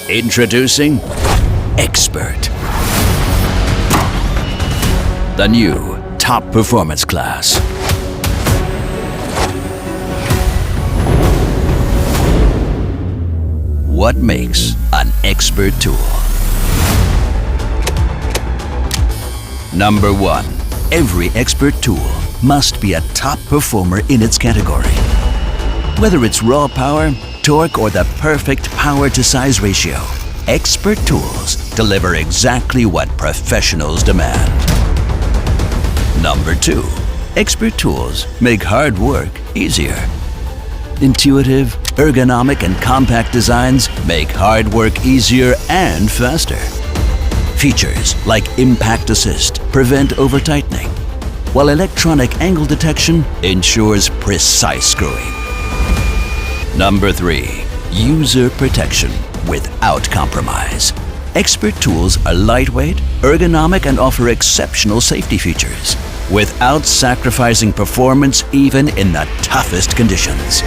Introducing Expert. The new top performance class. What makes an expert tool? Number 1. Every expert tool must be a top performer in its category. Whether it's raw power, torque, or the perfect power-to-size ratio, expert tools deliver exactly what professionals demand. Number 2. Expert tools make hard work easier. Intuitive, ergonomic, and compact designs make hard work easier and faster. Features like impact assist prevent over-tightening, while electronic angle detection ensures precise screwing. Number 3. User protection without compromise. Expert tools are lightweight, ergonomic, and offer exceptional safety features without sacrificing performance even in the toughest conditions.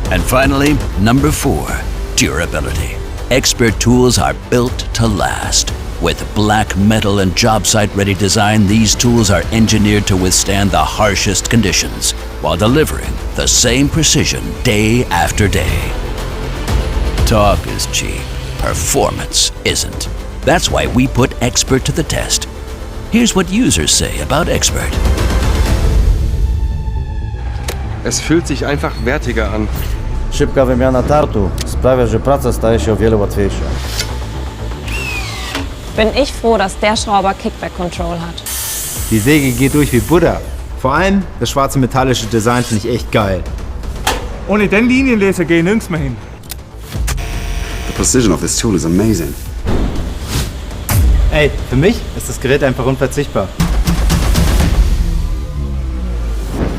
And finally, number 4. Durability. Expert tools are built to last. With black metal and job site-ready design, these tools are engineered to withstand the harshest conditions while delivering the same precision day after day. Talk is cheap, performance isn't. That's why we put Expert to the test. Here's what users say about Expert. Es fühlt sich einfach wertiger an. Szybka wymiana tartu sprawia, że praca staje się o wiele łatwiejsza. Bin ich froh, dass der Schrauber Kickback Control hat. Die Säge geht durch wie Butter. Vor allem das schwarze metallische Design finde ich echt geil. Ohne den Linienleser geht nirgends mehr hin. The precision of this tool is amazing. Ey, für mich ist das Gerät einfach unverzichtbar.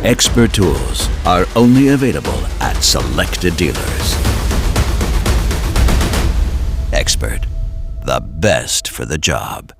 Expert tools are only available at selected dealers. Expert, the best for the job.